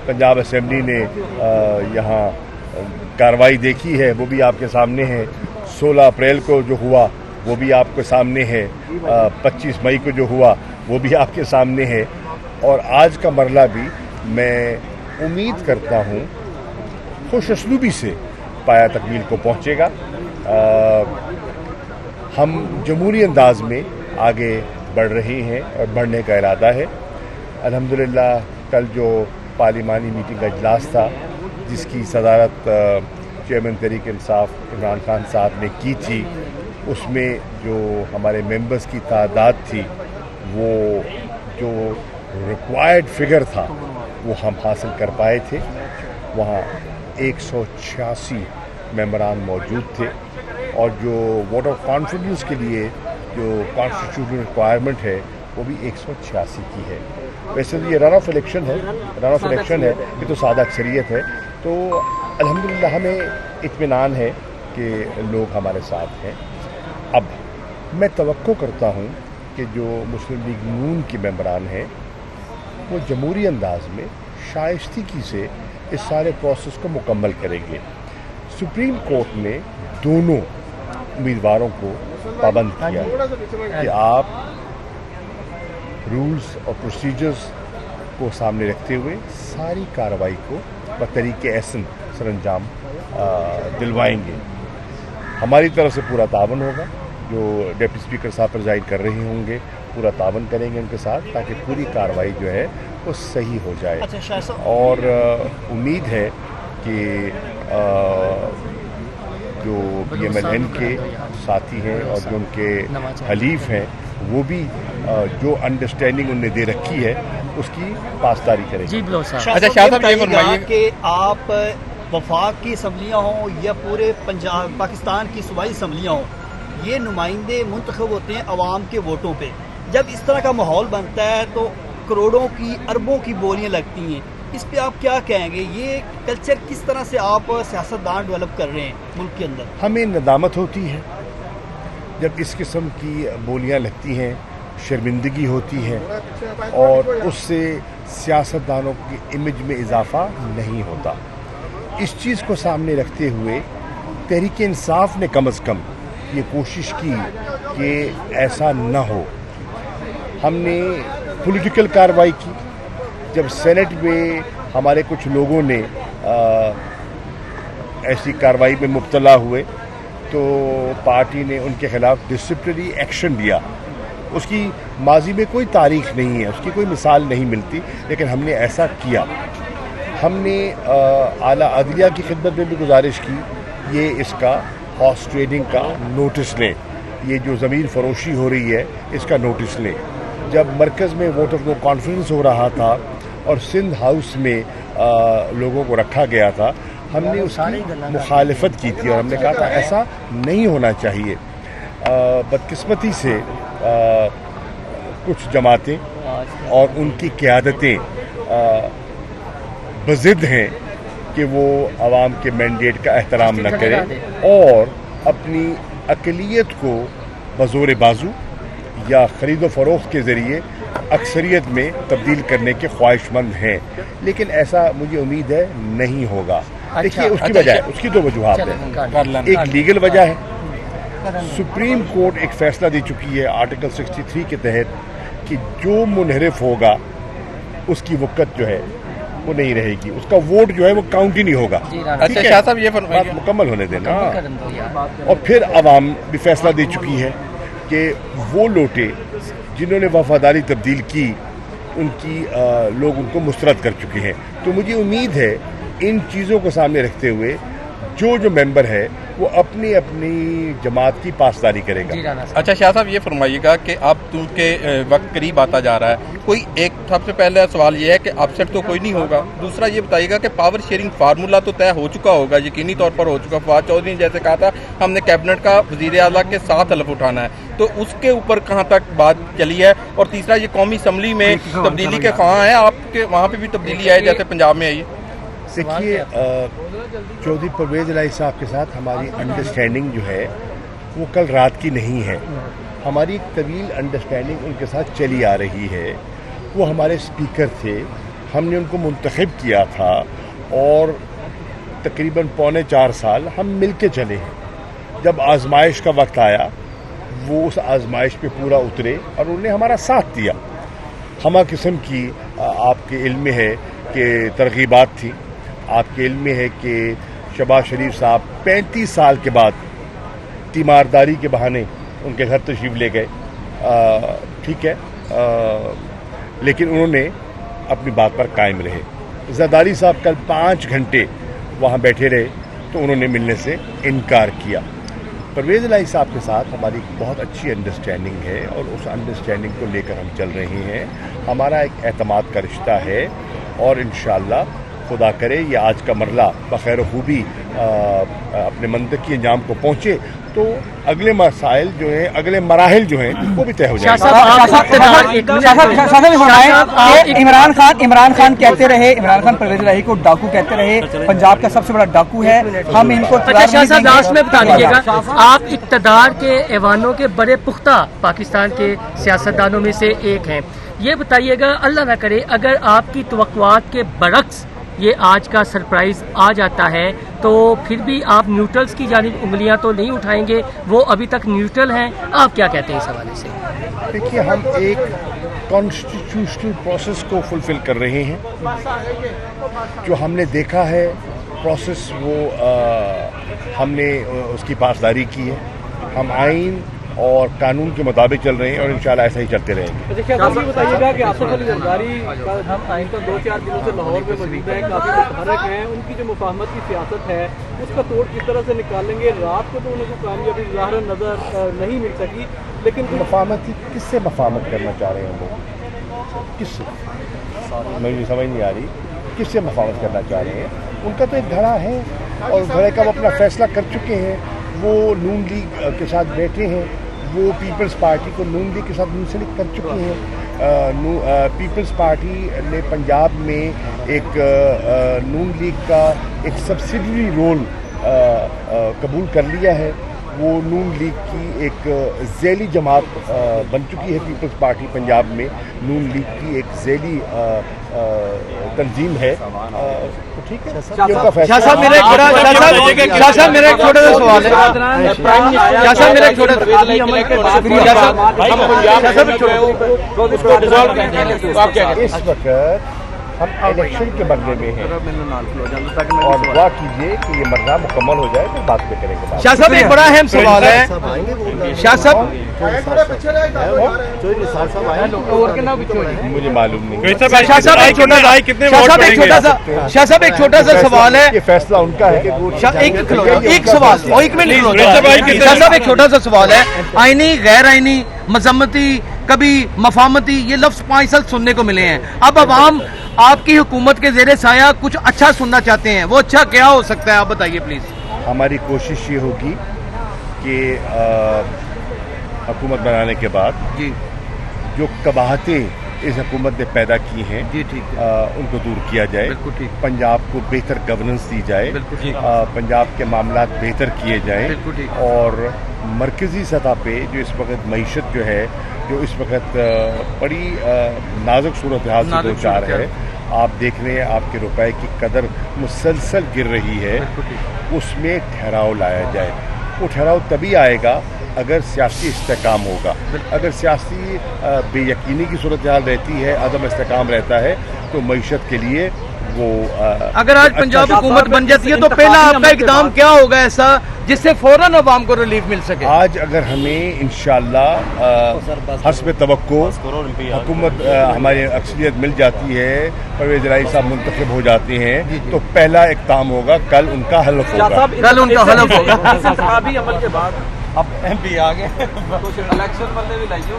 Punjab assembly ने यहाँ कार्रवाई देखी है वो भी आपके सामने है। 16 अप्रैल को जो हुआ वो भी आपके सामने है। 25 मई को जो हुआ वो भी आपके सामने है। और आज का मरला भी मैं उम्मीद करता हूँ खुश असलूबी से पाया तकमील को पहुँचेगा। हम जमहूरी अंदाज में आगे बढ़ रहे हैं और बढ़ने का इरादा है। अल्हम्दुलिल्लाह कल जो पार्लिमानी मीटिंग का इजलास था जिसकी सदारत चेयरमैन तहरीक इंसाफ इमरान खान साहब ने की थी, उसमें जो हमारे मेंबर्स की तादाद थी वो जो रिक्वायर्ड फिगर था वो हम हासिल कर पाए थे। वहाँ 186 मेंबरान मौजूद थे और जो वोट ऑफ कॉन्फिडेंस के लिए जो कॉन्स्टिट्यूशनल रिक्वायरमेंट है वो भी 186 की है। वैसे तो ये रन ऑफ इलेक्शन है, ये तो सादा अक्सरियत है। तो अल्हम्दुलिल्लाह हमें इत्मीनान है कि लोग हमारे साथ हैं। अब मैं तवक्को करता हूँ कि जो मुस्लिम लीग नून के मेंबरान हैं वो जमहूरी अंदाज में शाइस्तगी से इस सारे प्रोसेस को मुकम्मल करेंगे। सुप्रीम कोर्ट ने दोनों उम्मीदवारों को पाबंद किया कि आप रूल्स और प्रोसीजर्स को सामने रखते हुए सारी कार्रवाई को बतरीके एहसन सरअंजाम दिलवाएंगे। हमारी तरफ से पूरा तावन होगा। जो डिप्टी स्पीकर साहब प्रिजाइड कर रहे होंगे पूरा तावन करेंगे उनके साथ ताकि पूरी कार्रवाई जो है वो सही हो जाए। और उम्मीद है कि जो PMLN के साथी हैं और जो उनके हलीफ हैं वो भी जो अंडरस्टैंडिंग उन्हें दे रखी है उसकी पासदारी करेंगे। अच्छा शाह साहब ये फरमाइए कि आप वफाक की असम्बलियाँ हों या पूरे पंजाब पाकिस्तान की सूबाई असम्बलियाँ हों, ये नुमाइंदे मुंतखब होते हैं अवाम के वोटों पे। जब इस तरह का माहौल बनता है तो करोड़ों की अरबों की बोलियां लगती हैं। इस पे आप क्या कहेंगे? ये कल्चर किस तरह से आप सियासतदान डेवलप कर रहे हैं मुल्क के अंदर? हमें नदामत होती है जब इस किस्म की बोलियां लगती हैं, शर्मिंदगी होती है और उससे सियासतदानों की इमेज में इजाफा नहीं होता। इस चीज़ को सामने रखते हुए तहरीक इंसाफ ने कम अज़ कम ये कोशिश की कि ऐसा न हो। हमने पॉलिटिकल कार्रवाई की। जब सेनेट में हमारे कुछ लोगों ने ऐसी कार्रवाई में मुब्तला हुए तो पार्टी ने उनके खिलाफ डिसिप्लिनरी एक्शन लिया। उसकी माजी में कोई तारीख नहीं है, उसकी कोई मिसाल नहीं मिलती, लेकिन हमने ऐसा किया। हमने आला अदलिया की खिदमत में भी गुजारिश की ये इसका हॉर्स ट्रेडिंग का नोटिस लें, ये जो ज़मीन फरोशी हो रही है इसका नोटिस लें। जब मरकज़ में वोट ऑफ नो कॉन्फ्रेंस हो रहा था और सिंध हाउस में लोगों को रखा गया था, हमने उसकी मुखालिफत की थी और हमने कहा था ऐसा नहीं होना चाहिए। बदकिस्मती से कुछ जमातें और उनकी क़यादतें बज़िद हैं कि वो आवाम के मैंडेट का एहतराम न करें और अपनी अक़लियत को बज़ोर बाजू या ख़रीदो फ़रोख्त के ज़रिए अक्सरियत में तब्दील करने के ख्वाहिशमंद हैं, लेकिन ऐसा मुझे उम्मीद है नहीं होगा। देखिए उसकी वजह है, उसकी दो वजूहात हैं। एक लीगल वजह है, सुप्रीम कोर्ट एक फ़ैसला दे चुकी है आर्टिकल 63 के तहत कि जो मुनहरिफ होगा उसकी वक़्त जो है वो नहीं रहेगी, उसका वोट जो है वो काउंट ही नहीं होगा। अच्छा शाह साहब ये बात मुकम्मल होने देना। और फिर अवाम भी फैसला दे चुकी है कि वो लोटे जिन्होंने वफादारी तब्दील की उनकी लोग उनको मुस्तरद कर चुके हैं। तो मुझे उम्मीद है इन चीज़ों को सामने रखते हुए जो मेंबर है वो अपनी अपनी जमात की पासदारी करेगा। अच्छा शाह साहब ये फरमाइएगा कि अब चूँकि वक्त करीब आता जा रहा है, कोई एक सबसे पहला सवाल ये है कि अपसेट तो कोई नहीं होगा। दूसरा ये बताइएगा कि पावर शेयरिंग फार्मूला तो तय हो चुका होगा, यकीनी तौर पर हो चुका। फवाद चौधरी ने जैसे कहा था हमने कैबिनेट का वज़ीर आला के साथ हलफ उठाना है, तो उसके ऊपर कहाँ तक बात चली है? और तीसरा ये कौमी असम्बली में तब्दीली के ख्वाह हैं, आपके वहाँ पर भी तब्दीली आई जैसे पंजाब में आई है? देखिए चौधरी परवेज़ इलाही साहब के साथ हमारी अंडरस्टैंडिंग जो है वो कल रात की नहीं है। हमारी एक तवील अंडरस्टैंडिंग उनके साथ चली आ रही है। वो हमारे स्पीकर थे, ہم نے ان کو منتخب کیا تھا اور تقریباً 3.25 سال ہم مل کے چلے ہیں. جب آزمائش کا وقت آیا وہ اس آزمائش پہ پورا اترے اور انہوں نے ہمارا ساتھ دیا. ہمہ قسم کی آپ کے علم میں ہے کہ ترغیبات تھی. آپ کے علم میں ہے کہ شہباز شریف صاحب 35 سال کے بعد تیمارداری کے بہانے ان کے گھر تشریف لے گئے. ٹھیک ہے, لیکن انہوں نے اپنی بات پر قائم رہے. زرداری صاحب کل 5 گھنٹے وہاں بیٹھے رہے تو انہوں نے ملنے سے انکار کیا. پرویز الہی صاحب کے ساتھ ہماری بہت اچھی انڈرسٹینڈنگ ہے اور اس انڈرسٹینڈنگ کو لے کر ہم چل رہے ہیں. ہمارا ایک اعتماد کا رشتہ ہے اور انشاءاللہ خدا کرے یہ آج کا مرحلہ بخیر و خوبی اپنے منطقی انجام کو پہنچے تو اگلے مسائل جو ہیں, اگلے مراحل جو ہیں وہ بھی طے ہو جائیں. عمران خان کہتے رہے, عمران خان پرویز الہی کو ڈاکو کہتے رہے, پنجاب کا سب سے بڑا ڈاکو ہے, ہم ان کو شاہ صاحب لاسٹ میں بتا دیجیے گا, آپ اقتدار کے ایوانوں کے بڑے پختہ پاکستان کے سیاستدانوں میں سے ایک ہیں. یہ بتائیے گا اللہ نہ کرے اگر آپ کی توقعات کے برعکس یہ آج کا سرپرائز آ جاتا ہے تو پھر بھی آپ نیوٹرلز کی جانب انگلیاں تو نہیں اٹھائیں گے, وہ ابھی تک نیوٹرل ہیں. آپ کیا کہتے ہیں اس حوالے سے؟ دیکھیے, ہم ایک کانسٹیٹیوشنل پروسیس کو فلفل کر رہے ہیں. جو ہم نے دیکھا ہے پروسیس وہ ہم نے اس کی پاسداری کی ہے. ہم آئین اور قانون کے مطابق چل رہے ہیں اور انشاءاللہ ایسا ہی چلتے رہیں گے. بتائیے گا کہ آصف علی زرداری ہم آئین کا 2-4 دنوں سے لاہور میں موجود ہیں, کافی متحرک ہیں. ان کی جو مفاہمت کی سیاست ہے اس کا توڑ کس طرح سے نکالیں گے؟ رات کو تو انہیں کوئی کامیابی ظاہر نظر نہیں مل سکی, لیکن مفاہمت کس سے مفاہمت کرنا چاہ رہے ہیں لوگ؟ کس سے؟ مجھے سمجھ نہیں آ رہی کس سے مفاہمت کرنا چاہ رہے ہیں. ان کا تو ایک دھڑا ہے اور دھڑے کا وہ اپنا فیصلہ کر چکے ہیں. وہ نون لیگ کے ساتھ بیٹھے ہیں, وہ پیپلز پارٹی کو نون لیگ کے ساتھ منسلک کر چکے ہیں. پیپلز پارٹی نے پنجاب میں ایک نون لیگ کا ایک سبسڈری رول قبول کر لیا ہے. وہ نون لیگ کی ایک ذیلی جماعت بن چکی ہے. پیپلز پارٹی پنجاب میں نون لیگ کی ایک ذیلی تنظیم ہے. ٹھیک ہے, شاہ صاحب میرا ایک چھوٹا سا سوال ہے. شاہ صاحب میرا ایک چھوٹا اس وقت ہم الیکشن کے مرحلے میں ہیں اور دعا کیجیے کہ یہ مرحلہ مکمل ہو جائے تو بات میں کریں گے. شاہ صاحب ایک بڑا اہم سوال ہے. شاہ صاحب مجھے معلوم نہیں. شاہ صاحب ایک چھوٹا سا سوال ہے. یہ فیصلہ ان کا ہے کہ ایک سوال شاہ صاحب ایک چھوٹا سا سوال ہے. آئینی, غیر آئینی, مذمتی, کبھی مفاہمتی, یہ لفظ 5 سال سننے کو ملے ہیں. اب عوام آپ کی حکومت کے زیر سایہ کچھ اچھا سننا چاہتے ہیں, وہ اچھا کیا ہو سکتا ہے آپ بتائیے پلیز. ہماری کوشش یہ ہوگی کہ حکومت بنانے کے بعد جی جو قباحتیں اس حکومت نے پیدا کی ہیں جی ٹھیک ہے, ان کو دور کیا جائے. بالکل ٹھیک, پنجاب کو بہتر گورننس دی جائے. بالکل ٹھیک, پنجاب کے معاملات بہتر کیے جائیں. بالکل ٹھیک. اور مرکزی سطح پہ جو اس وقت معیشت جو ہے, جو اس وقت بڑی نازک صورتحال سے دو چار ہے, آپ دیکھ رہے ہیں آپ کے روپے کی قدر مسلسل گر رہی ہے, اس میں ٹھہراؤ لایا جائے. وہ ٹھہراؤ تبھی آئے گا اگر سیاسی استحکام ہوگا. اگر سیاسی بے یقینی کی صورتحال رہتی ہے, عدم استحکام رہتا ہے, تو معیشت کے لیے وہ اگر آج پنجاب حکومت بن جاتی ہے تو پہلا آپ کا اقدام کیا ہوگا ایسا جس سے فوراً عوام کو ریلیف مل سکے؟ آج اگر ہمیں انشاءاللہ حسب توقع حکومت ہماری اکثریت مل جاتی ہے, پرویز الہی صاحب منتخب ہو جاتے ہیں, تو پہلا اقدام ہوگا کل ان کا حلف ہوگا. کل ان کا حلف ہوگا. انتخابی عمل کے بعد اب ایم پی آ گئے, الیکشن بندے بھی لائیے.